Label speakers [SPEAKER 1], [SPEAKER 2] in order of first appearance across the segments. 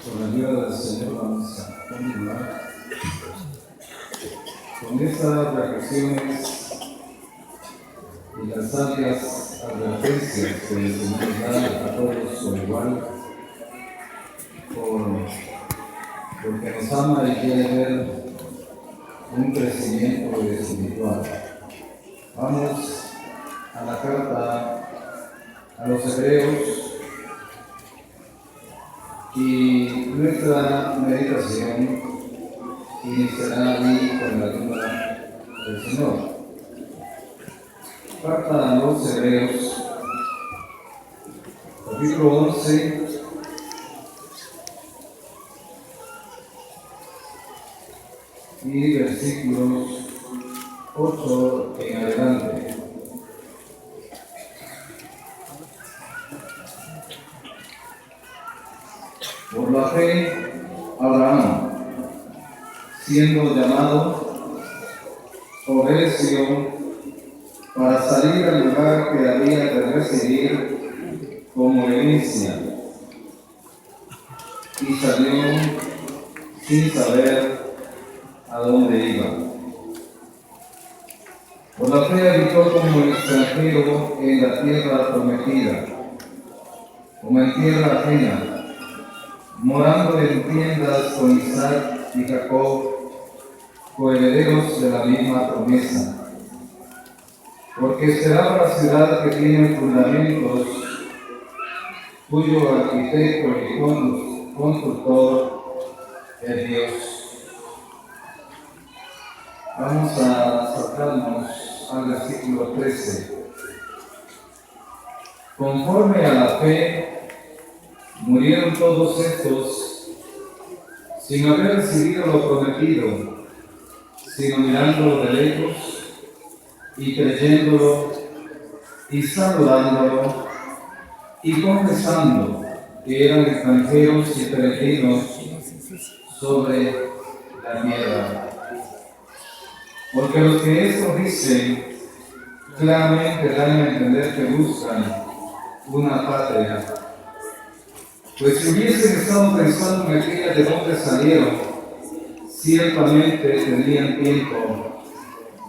[SPEAKER 1] Con la ayuda del Señor vamos a continuar con estas reflexiones y las sabias advertencias que el Señor da a todos por igual, porque nos ama y quiere ver un crecimiento espiritual. Vamos a la carta a los Hebreos y nuestra meditación iniciará allí con la ayuda del Señor. Carta a los Hebreos, capítulo 11, y versículos 8 en adelante. Por la fe, Abraham, siendo llamado, obedeció para salir al lugar que había de recibir como herencia, y salió sin saber a dónde iba. Por la fe habitó como extranjero en la tierra prometida, como en tierra ajena, morando en tiendas con Isaac y Jacob, coherederos de la misma promesa. Porque esperaba la ciudad que tiene fundamentos, cuyo arquitecto y constructor es Dios. Vamos a saltarnos al versículo 13. Conforme a la fe, murieron todos estos sin haber recibido lo prometido, sino mirándolo de lejos y creyéndolo y saludándolo y confesando que eran extranjeros y peregrinos sobre la tierra. Porque los que esto dicen claramente dan a entender que buscan una patria. Pues si hubiesen estado pensando en aquella de donde salieron, ciertamente tendrían tiempo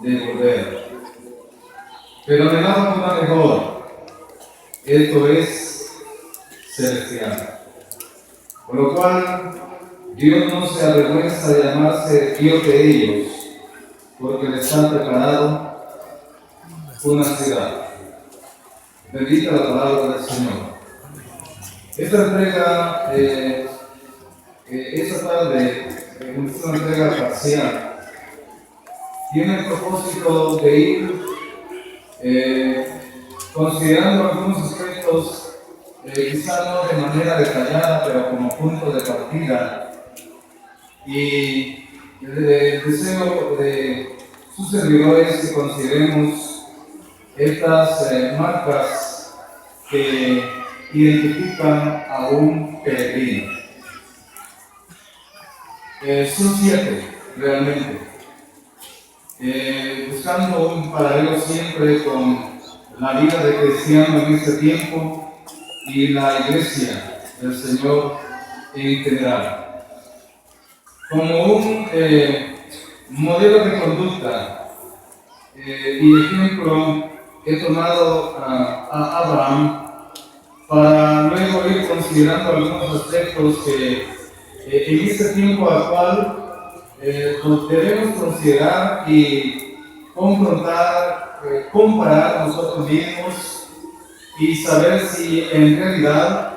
[SPEAKER 1] de volver. Pero anhelaban una mejor, esto es celestial. Por lo cual, Dios no se avergüenza de llamarse Dios de ellos, porque les ha preparado una ciudad. Bendita la palabra del Señor. Esta entrega, esta tarde, es una entrega parcial. Tiene el propósito de ir considerando algunos aspectos, quizá no de manera detallada, pero como punto de partida. Y el deseo de sus servidores que consideremos estas marcas que identifican a un peregrino. Son 7 realmente, buscando un paralelo siempre con la vida de cristiano en este tiempo y la iglesia del Señor en general. Como un modelo de conducta y ejemplo, he tomado a Abraham para luego ir considerando algunos aspectos que en este tiempo actual nos debemos considerar y confrontar, comparar nosotros mismos y saber si en realidad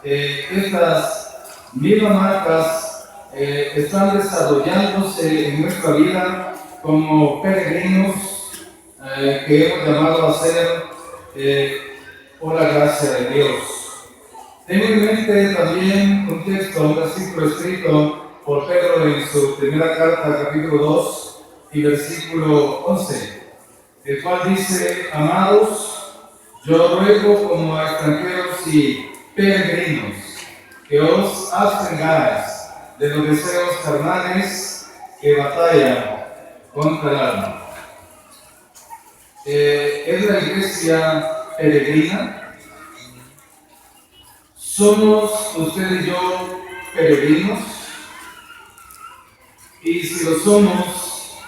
[SPEAKER 1] estas mismas marcas están desarrollándose en nuestra vida como peregrinos que hemos llamado a ser por la gracia de Dios. Tengo en mente también un texto, un versículo escrito por Pedro en su primera carta, capítulo 2 y versículo 11, el cual dice: amados, yo ruego como a extranjeros y peregrinos que os abstengáis de los deseos carnales que batallan contra el alma. Es la iglesia peregrina. Somos usted y yo peregrinos? Y si lo somos,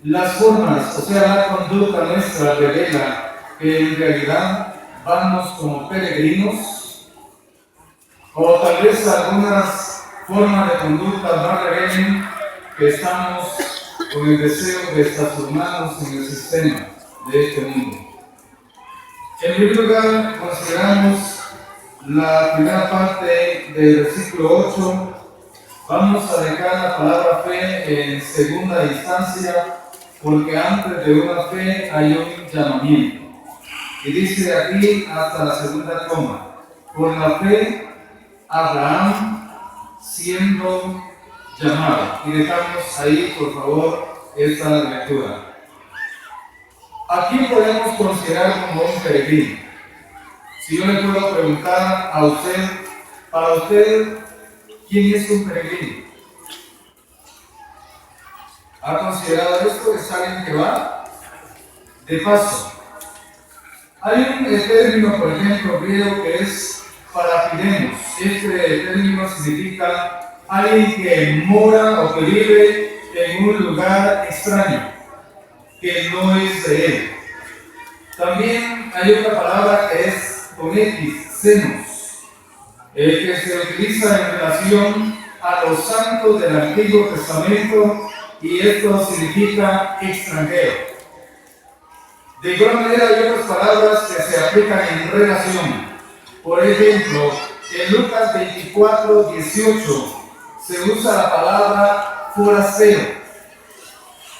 [SPEAKER 1] las formas, o sea, la conducta nuestra revela que en realidad vamos como peregrinos, o tal vez algunas formas de conducta más revelen que estamos con el deseo de estacionarnos en el sistema de este mundo. En primer lugar, consideramos la primera parte del versículo 8. Vamos a dejar la palabra fe en segunda instancia, porque antes de una fe hay un llamamiento. Y dice aquí hasta la segunda coma: por la fe, Abraham siendo llamado. Y dejamos ahí, por favor, esta lectura. ¿A quién podemos considerar como un peregrino? Si yo le puedo preguntar a usted, para usted, ¿quién es un peregrino? ¿Ha considerado esto? ¿Es alguien que va de paso? Hay un término, por ejemplo, griego que es parapidemos. Este término significa alguien que mora o que vive en un lugar extraño, que no es de él. También hay otra palabra que es con X, xenos, que se utiliza en relación a los santos del Antiguo Testamento, y esto significa extranjero. De igual manera hay otras palabras que se aplican en relación. Por ejemplo, en Lucas 24:18 se usa la palabra forastero,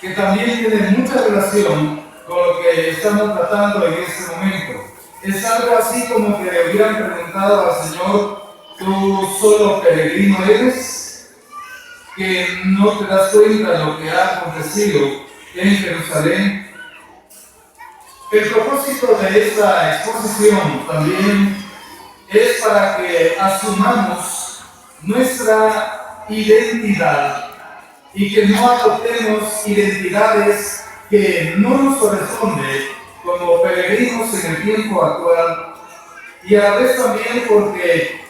[SPEAKER 1] que también tiene mucha relación con lo que estamos tratando en este momento. Es algo así como que le hubieran preguntado al Señor: ¿tú solo peregrino eres? ¿Que no te das cuenta de lo que ha acontecido en Jerusalén? El propósito de esta exposición también es para que asumamos nuestra identidad y que no adoptemos identidades que no nos corresponden como peregrinos en el tiempo actual, y a la vez también porque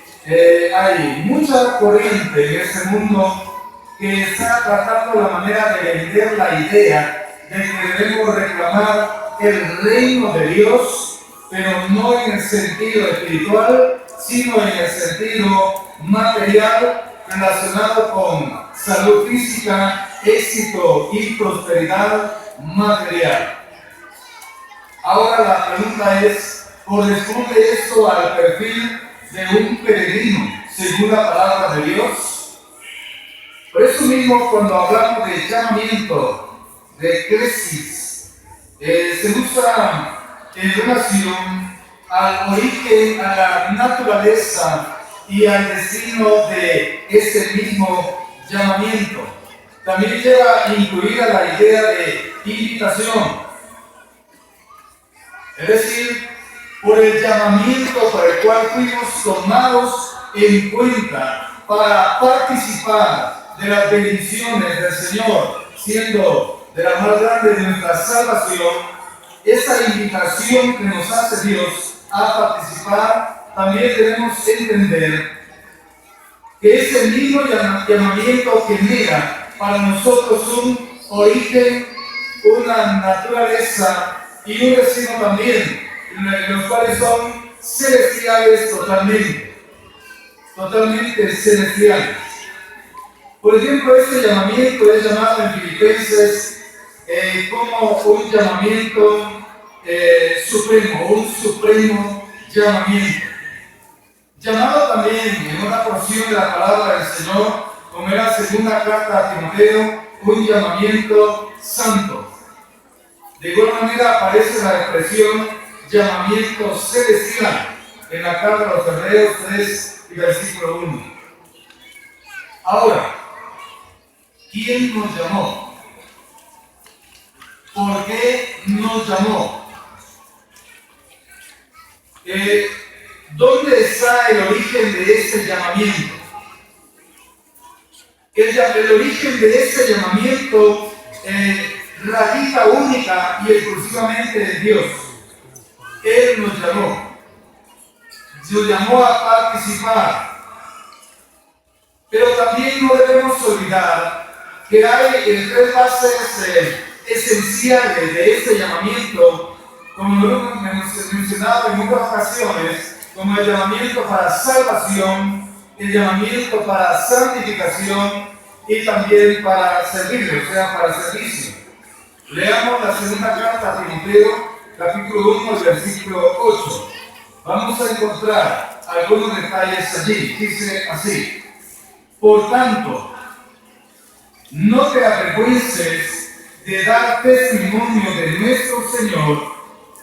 [SPEAKER 1] hay mucha corriente en este mundo que está tratando la manera de vender la idea de que debemos reclamar el reino de Dios, pero no en el sentido espiritual, sino en el sentido material, relacionado con salud física, éxito y prosperidad material. Ahora la pregunta es: ¿corresponde esto al perfil de un peregrino según la palabra de Dios? Por eso mismo, cuando hablamos de llamamiento, de crisis, se usa en relación al origen, a la naturaleza y al destino de ese mismo llamamiento. También lleva incluida la idea de invitación, es decir, por el llamamiento por el cual fuimos tomados en cuenta para participar de las bendiciones del Señor, siendo de la más grande de nuestra salvación. Esa invitación que nos hace Dios a participar, también debemos entender que es el mismo llamamiento que genera para nosotros un origen, una naturaleza y un destino también, los cuales son celestiales totalmente celestiales. Por ejemplo, este llamamiento es llamado en Filipenses como un llamamiento supremo, un supremo llamamiento. Llamado también en una porción de la palabra del Señor, como era la segunda carta a Timoteo, un llamamiento santo. De igual manera aparece la expresión llamamiento celestial en la carta a los Hebreos 3 y versículo 1. Ahora, ¿quién nos llamó? ¿Por qué nos llamó? ¿Dónde está el origen de ese llamamiento? El origen de ese llamamiento radica única y exclusivamente en Dios. Él nos llamó. nos llamó a participar. Pero también no debemos olvidar que hay tres bases esenciales de este llamamiento, como lo hemos mencionado en muchas ocasiones, como el llamamiento para salvación, el llamamiento para santificación y también para servir, o sea, para servicio. Leamos la segunda carta a Timoteo, capítulo 1, versículo 8. Vamos a encontrar algunos detalles allí. Dice así: por tanto, no te avergüences de dar testimonio de nuestro Señor,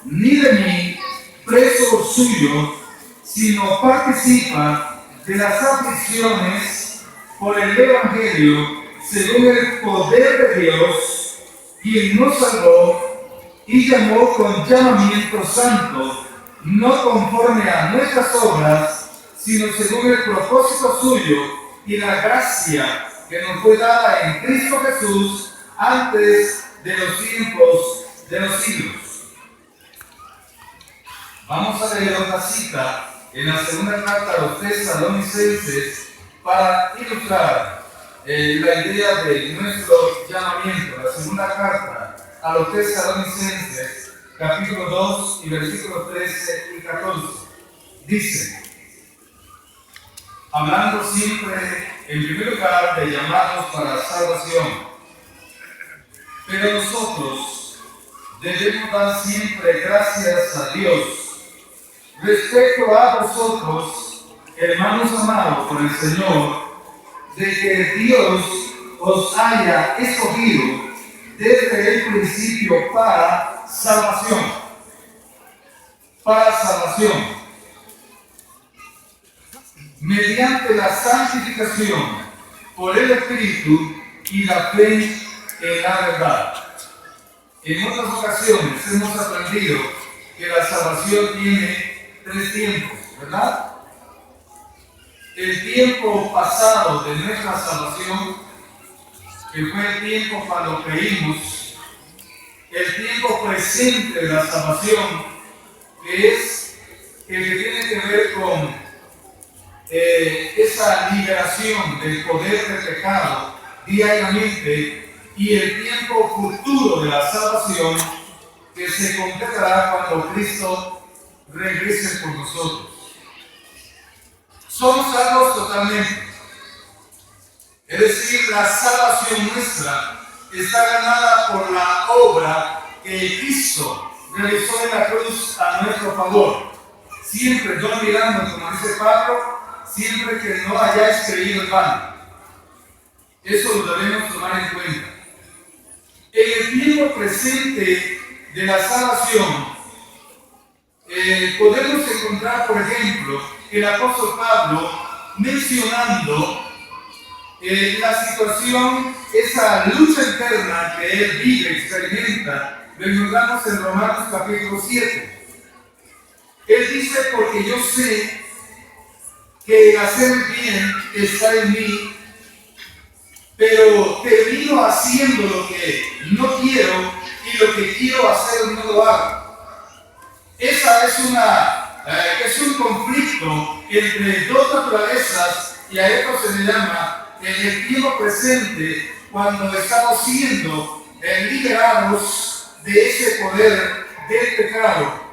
[SPEAKER 1] ni de mí, preso suyo, sino participa de las aflicciones por el Evangelio, según el poder de Dios, quien nos salvó y llamó con llamamiento santo, no conforme a nuestras obras, sino según el propósito suyo y la gracia que nos fue dada en Cristo Jesús antes de los tiempos de los siglos. Vamos a leer otra cita en la segunda carta a los Tesalonicenses para ilustrar la idea de nuestro llamamiento. La segunda carta a los Tesalonicenses, capítulo 2 y versículos 13 y 14. Dice, hablando siempre en primer lugar de llamados para salvación, pero nosotros debemos dar siempre gracias a Dios respecto a vosotros, hermanos amados por el Señor, de que Dios os haya escogido desde el principio para salvación. Para salvación. Mediante la santificación por el Espíritu y la fe en la verdad. En otras ocasiones hemos aprendido que la salvación tiene tres tiempos, ¿verdad? El tiempo pasado de nuestra salvación, que fue el tiempo cuando creímos, el tiempo presente de la salvación, que es el que tiene que ver con esa liberación del poder del pecado diariamente, y el tiempo futuro de la salvación, que se completará cuando Cristo regrese por nosotros. Somos salvos totalmente. Es decir, la salvación nuestra está ganada por la obra que Cristo realizó en la cruz a nuestro favor. Siempre, no mirando, como dice Pablo, siempre que no hayáis creído en vano. Eso lo debemos tomar en cuenta. En el tiempo presente de la salvación, podemos encontrar, por ejemplo, el apóstol Pablo mencionando la situación, esa lucha interna que él vive, experimenta. Lo encontramos en Romanos capítulo 7. Él dice, porque yo sé que el hacer el bien está en mí, pero termino haciendo lo que no quiero y lo que quiero hacer no lo hago. Esa es un conflicto entre dos naturalezas, y a esto se le llama en el tiempo presente, cuando estamos siendo liberados de ese poder del pecado,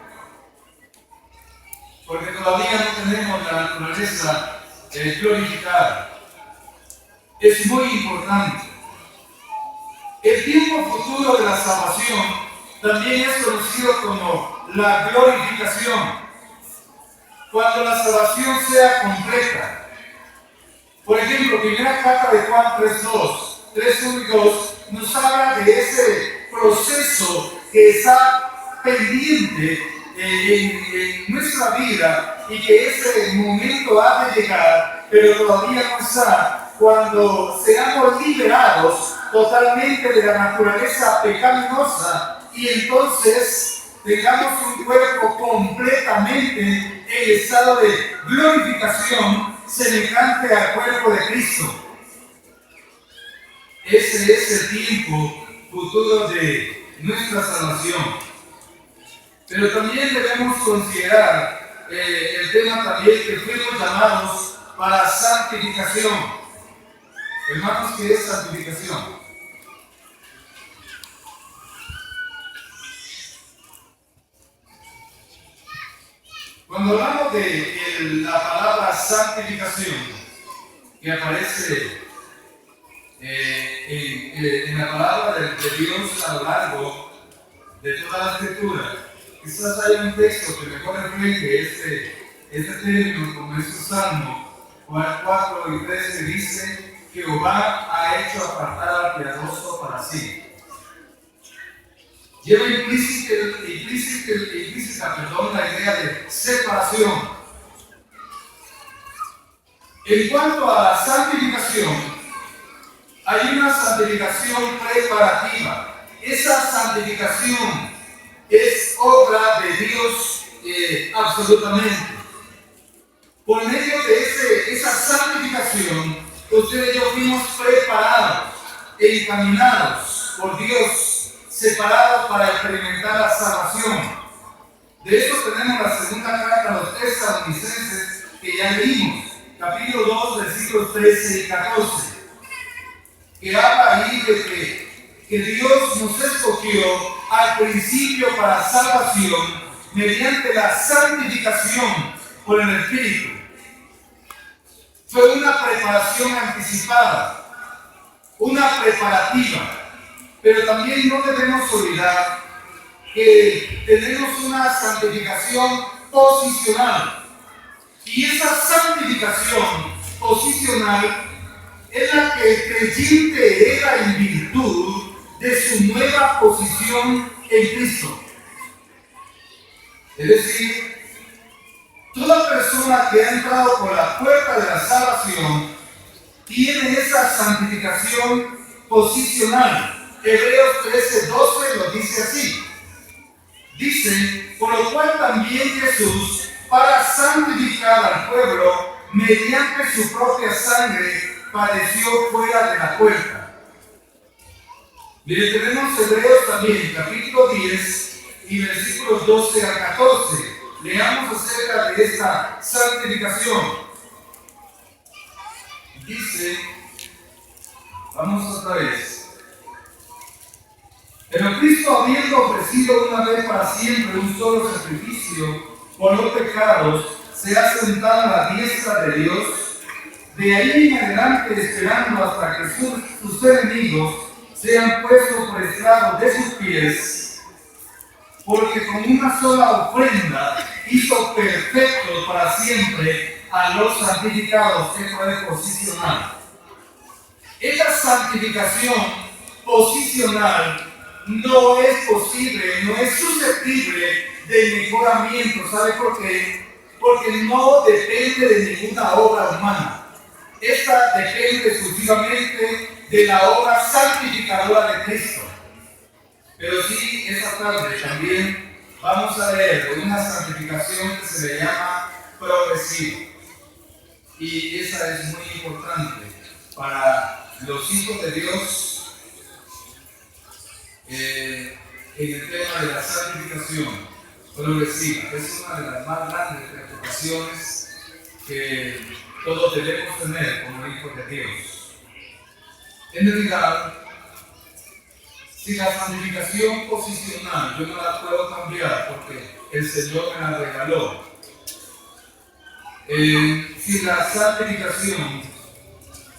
[SPEAKER 1] porque todavía no tenemos la naturaleza glorificada. Es muy importante. El tiempo futuro de la salvación también es conocido como la glorificación, cuando la salvación sea completa. Por ejemplo, primera carta de Juan 3:1 y 2 nos habla de ese proceso que está pendiente en nuestra vida, y que ese momento ha de llegar, pero todavía no está, cuando seamos liberados totalmente de la naturaleza pecaminosa, y entonces tengamos un cuerpo completamente en estado de glorificación, semejante al cuerpo de Cristo. Ese es el tiempo futuro de nuestra salvación. Pero también debemos considerar el tema también que fuimos llamados para santificación. Hermanos, ¿qué es santificación? Cuando hablamos de la palabra santificación, que aparece en la palabra de Dios a lo largo de toda la escritura, quizás hay un texto que mejor refleje este término, como es el Salmo 4 y 3, que dice: Jehová ha hecho apartar al piadoso para sí. Lleva implícita la idea de separación. En cuanto a la santificación, hay una santificación preparativa. Esa santificación es obra de Dios absolutamente. Por medio de esa santificación, ustedes y yo fuimos preparados e encaminados por Dios, separados para experimentar la salvación. De eso tenemos la segunda carta a los Tesalonicenses, que ya leímos, capítulo 2, versículos 13 y 14, que habla ahí de que Dios nos escogió al principio para salvación mediante la santificación por el Espíritu. Fue una preparación anticipada, una preparativa. Pero también no debemos olvidar que tenemos una santificación posicional. Y esa santificación posicional es la que el creyente hereda en virtud de su nueva posición en Cristo. Es decir, toda persona que ha entrado por la puerta de la salvación tiene esa santificación posicional. Hebreos 13:12 lo dice así. Dice: por lo cual también Jesús, para santificar al pueblo, mediante su propia sangre, padeció fuera de la puerta. Mire, tenemos Hebreos también, capítulo 10 y versículos 12 al 14. Leamos acerca de esta santificación. Dice, vamos otra vez. Pero Cristo, habiendo ofrecido una vez para siempre un solo sacrificio por los pecados, se ha sentado a la diestra de Dios, de ahí en adelante esperando hasta que sus enemigos sean puestos por estrado de sus pies, porque con una sola ofrenda hizo perfectos para siempre a los santificados. Que puede posicionar. Esta santificación posicional no es posible, no es susceptible de mejoramiento. ¿Sabe por qué? Porque no depende de ninguna obra humana. Esta depende exclusivamente de la obra santificadora de Cristo. Pero sí, esta tarde también vamos a leer de una santificación que se le llama progresiva. Y esa es muy importante para los hijos de Dios. En el tema de la santificación progresiva, es una de las más grandes preocupaciones que todos debemos tener como hijos de Dios. En realidad, si la santificación posicional yo no la puedo cambiar porque el Señor me la regaló, si la santificación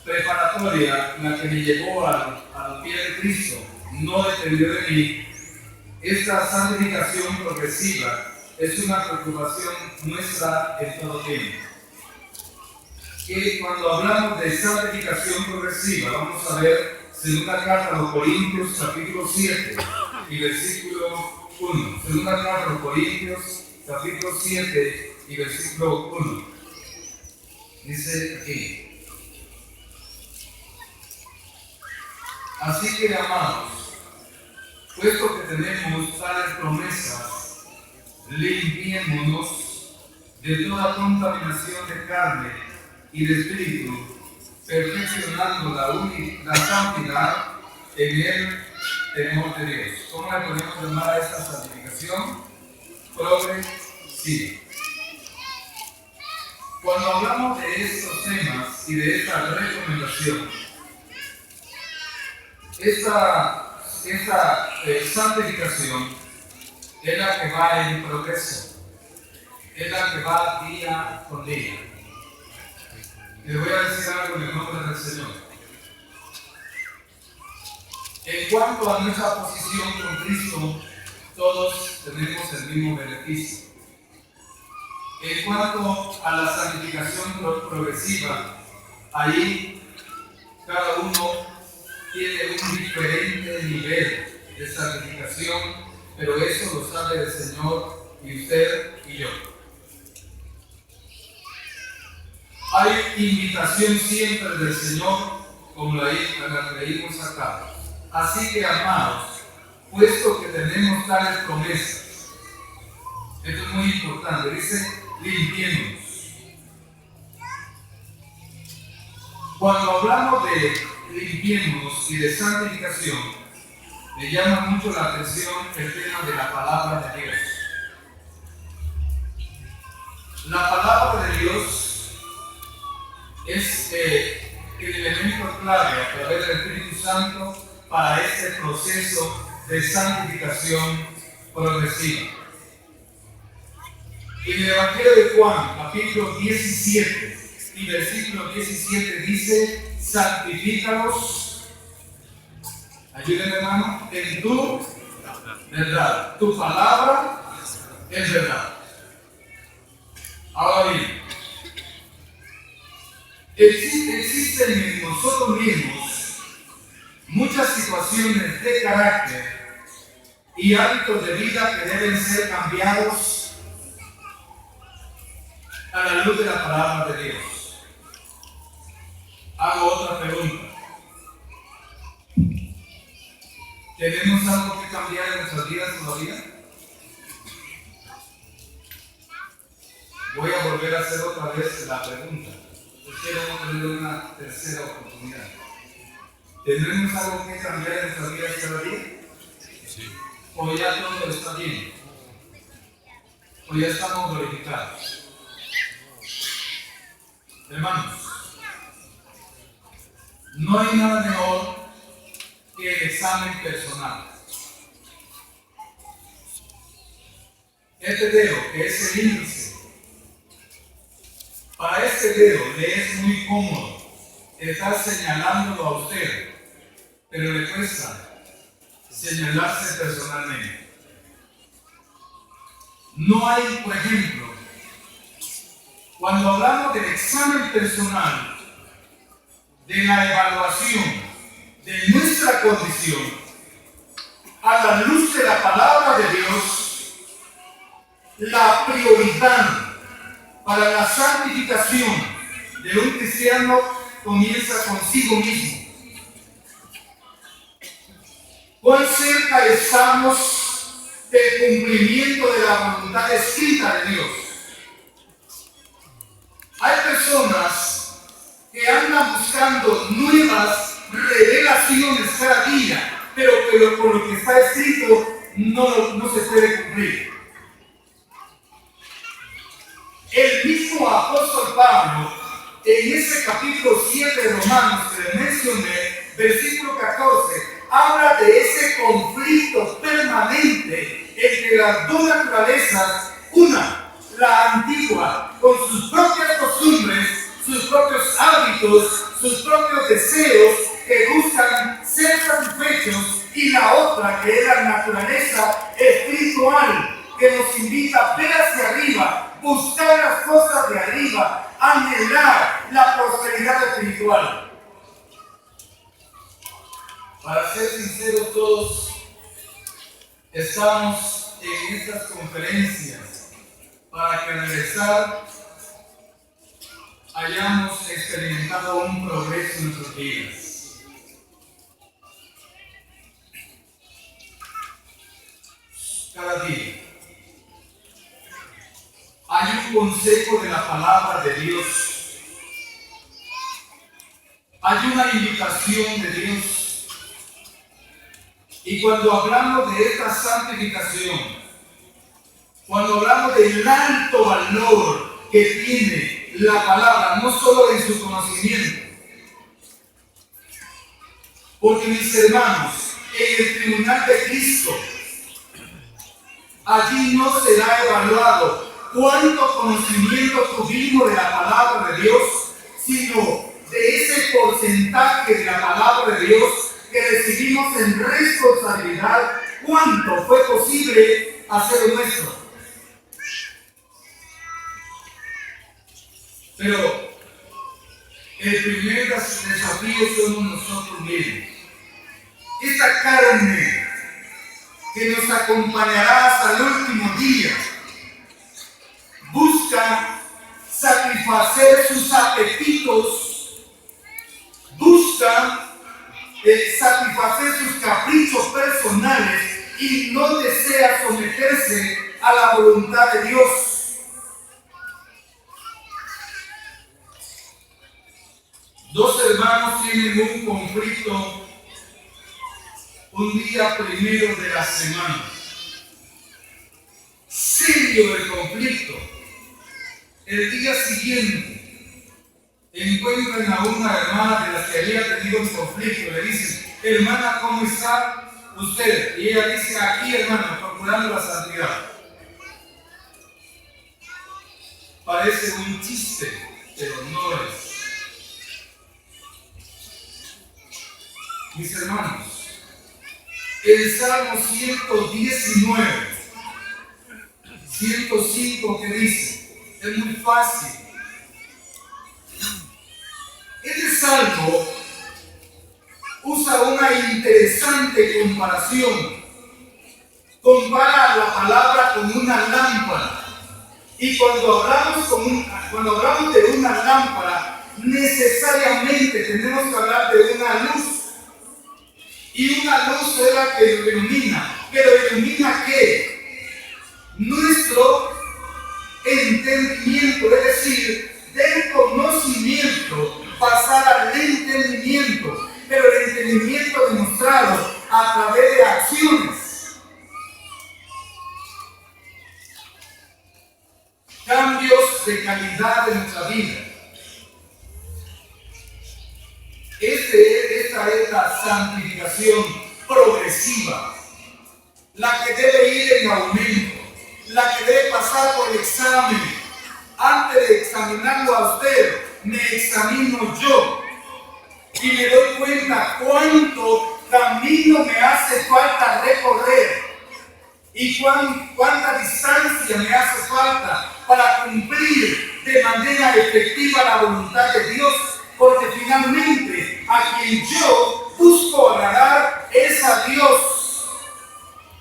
[SPEAKER 1] preparatoria, la que me llevó al pie de Cristo, no dependió de mí, esta santificación progresiva es una preocupación nuestra en todo tiempo. Y cuando hablamos de santificación progresiva, vamos a ver segunda carta a los Corintios, capítulo 7 y versículo 1. Segunda carta a los Corintios, capítulo 7 y versículo 1. Dice aquí: así que, amados, puesto que tenemos tales promesas, limpiémonos de toda contaminación de carne y de espíritu, perfeccionando la santidad en el temor de Dios. ¿Cómo le podemos llamar a esta santificación? Progresiva. Cuando hablamos de estos temas y de esta recomendación, esta santificación es la que va en progreso, es la que va día con día. Les voy a decir algo en el nombre del Señor. En cuanto a nuestra posición con Cristo, todos tenemos el mismo beneficio. En cuanto a la santificación progresiva, ahí cada uno tiene un diferente nivel de santificación, pero eso lo sabe el Señor y usted y yo. Hay invitación siempre del Señor, como la leímos acá. Así que, amados, puesto que tenemos tales promesas, esto es muy importante, dice, limpiémonos. Cuando hablamos de limpiémonos y de santificación, me llama mucho la atención el tema de la palabra de Dios. La palabra de Dios es el elemento clave a través del Espíritu Santo para este proceso de santificación progresiva. En el Evangelio de Juan, capítulo 17 y versículo 17 dice, santifícalos, ayúdenme hermano, en tu verdad. Tu palabra es verdad. Ahora bien, existen en nosotros mismos muchas situaciones de carácter y hábitos de vida que deben ser cambiados a la luz de la palabra de Dios. Hago otra pregunta. ¿Tenemos algo que cambiar en nuestras vidas todavía? Voy a volver a hacer otra vez la pregunta. Quiero tener una tercera oportunidad. ¿Tendremos algo que cambiar en nuestras vidas todavía? Sí. ¿O ya todo está bien? ¿O ya estamos glorificados? Hermanos, no hay nada mejor que el examen personal. Este dedo, que es el índice, para este dedo le es muy cómodo estar señalándolo a usted, pero le cuesta señalarse personalmente. No hay, por ejemplo, cuando hablamos del examen personal, de la evaluación de nuestra condición, a la luz de la palabra de Dios, la prioridad para la santificación de un cristiano comienza consigo mismo. ¿Cuán cerca estamos del cumplimiento de la voluntad escrita de Dios? Hay personas que andan buscando nuevas revelaciones cada día, pero con lo que está escrito no se puede cumplir. El mismo apóstol Pablo, en ese capítulo 7 de Romanos que le mencioné, versículo 14, habla de ese conflicto permanente entre las dos naturalezas, una, la antigua, con sus propias costumbres, sus propios hábitos, sus propios deseos que buscan ser satisfechos, y la otra que es la naturaleza espiritual que nos invita a ver hacia arriba, buscar las cosas de arriba, anhelar la prosperidad espiritual. Para ser sinceros, todos estamos en estas conferencias para que al regresar hayamos experimentado un progreso en nuestras vidas. Cada día hay un consejo de la palabra de Dios, hay una invitación de Dios, y cuando hablamos de esta santificación, cuando hablamos del alto valor que tiene la palabra, no solo en su conocimiento. Porque mis hermanos, en el tribunal de Cristo, allí no será evaluado cuánto conocimiento tuvimos de la palabra de Dios, sino de ese porcentaje de la palabra de Dios que recibimos en responsabilidad, cuánto fue posible hacer nuestro. Pero el primer desafío somos nosotros mismos. Esta carne que nos acompañará hasta el último día busca satisfacer sus apetitos, busca satisfacer sus caprichos personales y no desea someterse a la voluntad de Dios. Dos hermanos tienen un conflicto un día primero de la semana. Serio el conflicto. El día siguiente encuentran a una hermana de las que había tenido un conflicto. Le dicen, hermana, ¿cómo está usted? Y ella dice, aquí, hermana, procurando la santidad. Parece un chiste, pero no es. Mis hermanos, el Salmo 119, 105 que dice, es muy fácil. Este salmo usa una interesante comparación. Compara la palabra con una lámpara. Y cuando hablamos de una lámpara, necesariamente tenemos que hablar de una luz. Y una luz es la que ilumina. ¿Pero ilumina qué? Nuestro entendimiento, es decir, del conocimiento pasar al entendimiento, pero el entendimiento demostrado a través de acciones. Cambios de calidad en nuestra vida. Esta es la santificación progresiva, la que debe ir en aumento, la que debe pasar por el examen. Antes de examinarlo a usted, me examino yo y me doy cuenta cuánto camino me hace falta recorrer y cuánta distancia me hace falta para cumplir de manera efectiva la voluntad de Dios. Porque finalmente a quien yo busco agradar es a Dios.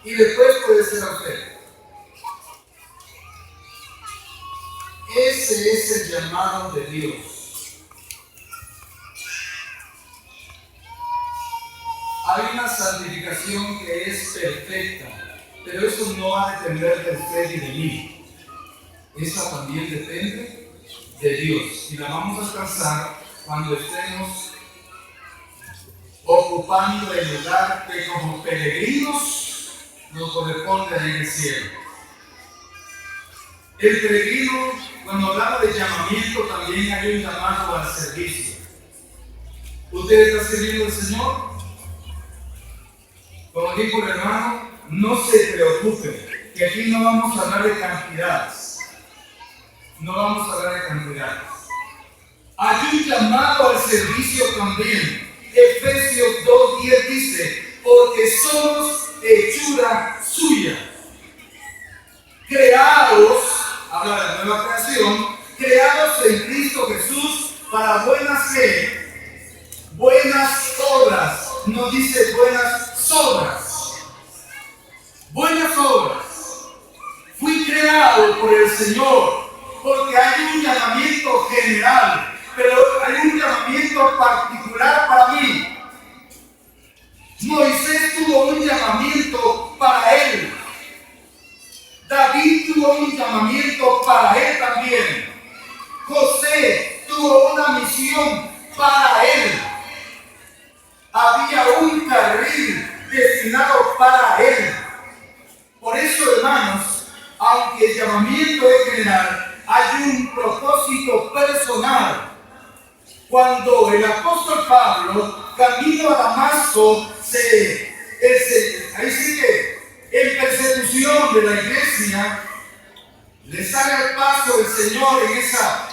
[SPEAKER 1] Y después puede ser a usted. Ese es el llamado de Dios. Hay una santificación que es perfecta, pero eso no va a depender de usted y de mí. Esa también depende de Dios. Y la vamos a alcanzar cuando estemos ocupando el lugar que como peregrinos nos corresponde en el cielo. El peregrino, cuando hablamos de llamamiento, también hay un llamado al servicio. ¿Usted está sirviendo al Señor? Como dijo el hermano, no se preocupe, que aquí no vamos a hablar de cantidades. No vamos a hablar de cantidades. Hay un llamado al servicio también. Efesios 2:10 dice, porque somos hechura suya, creados, habla de la nueva creación, creados en Cristo Jesús para buenas qué, buenas obras, no dice buenas obras, buenas obras. Fui creado por el Señor, porque hay un llamamiento general, pero hay un llamamiento particular para mí. Moisés tuvo un llamamiento para él. David tuvo un llamamiento para él también. José tuvo una misión para él. Había un carril destinado para él. Por eso, hermanos, aunque el llamamiento es general, hay un propósito personal
[SPEAKER 2] cuando el apóstol Pablo, camino a Damasco, ahí sigue en persecución de la iglesia, le sale al paso el Señor en esa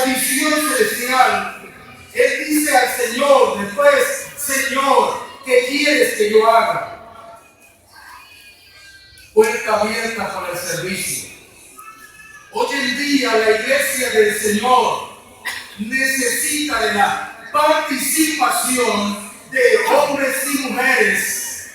[SPEAKER 2] visión celestial. Él dice al Señor después: Señor, ¿qué quieres que yo haga? Puerta abierta para el servicio. Hoy en día la iglesia del Señor necesita de la participación de hombres y mujeres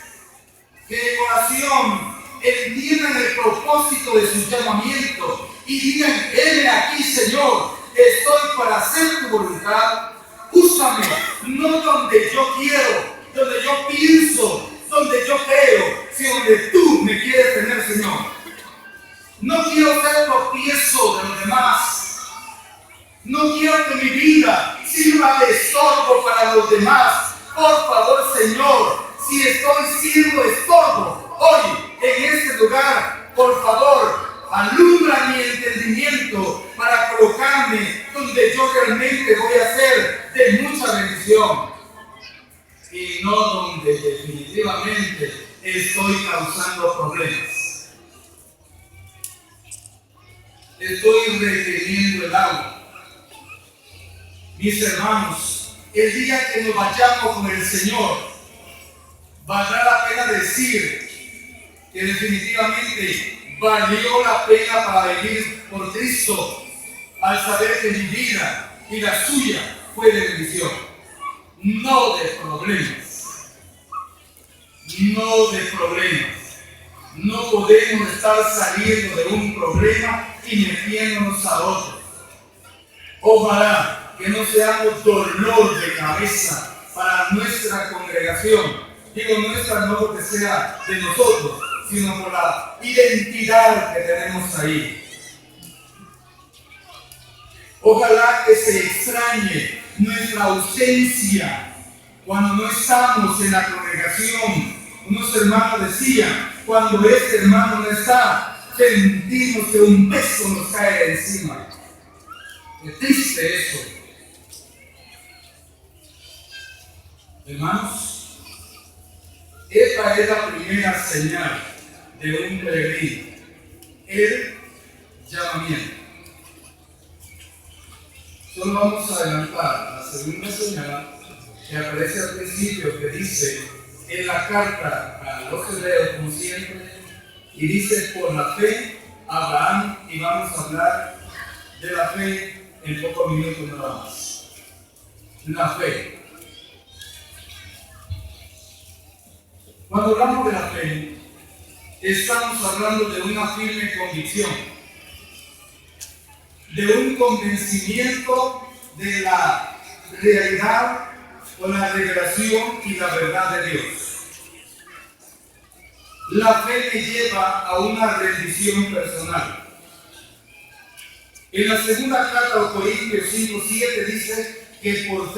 [SPEAKER 2] que en oración entiendan el propósito de su llamamiento y digan: heme aquí, Señor, estoy para hacer tu voluntad. Úsame, no donde yo quiero, donde yo pienso, donde yo creo, sino donde tú me quieres tener, Señor. No quiero ser tropiezo de los demás. No quiero que mi vida sirva de estorbo para los demás. Por favor, Señor, si estoy siendo estorbo hoy en este lugar, por favor, alumbra mi entendimiento para colocarme donde yo realmente voy a ser de mucha bendición y no donde definitivamente estoy causando problemas. Estoy reteniendo el agua. Mis hermanos, el día que nos vayamos con el Señor, valdrá la pena decir que definitivamente valió la pena para vivir por Cristo, al saber que mi vida y la suya fue de bendición, no de problemas. No de problemas. No podemos estar saliendo de un problema y metiéndonos a otro. Ojalá que no seamos dolor de cabeza para nuestra congregación. Digo nuestra no porque sea de nosotros, sino por la identidad que tenemos ahí. Ojalá que se extrañe nuestra ausencia cuando no estamos en la congregación. Unos hermanos decían: cuando este hermano no está, sentimos que un peso nos cae encima. Qué triste eso. Hermanos, esta es la primera señal de un peregrino: el llamamiento. Solo vamos a adelantar la segunda señal que aparece al principio, que dice en la carta a los hebreos, como siempre, y dice: por la fe Abraham, y vamos a hablar de la fe en pocos minutos nada más. La fe. Cuando hablamos de la fe, estamos hablando de una firme convicción, de un convencimiento de la realidad o la revelación y la verdad de Dios. La fe me lleva a una rendición personal. En la segunda carta a los Corintios 5:7 dice que por fe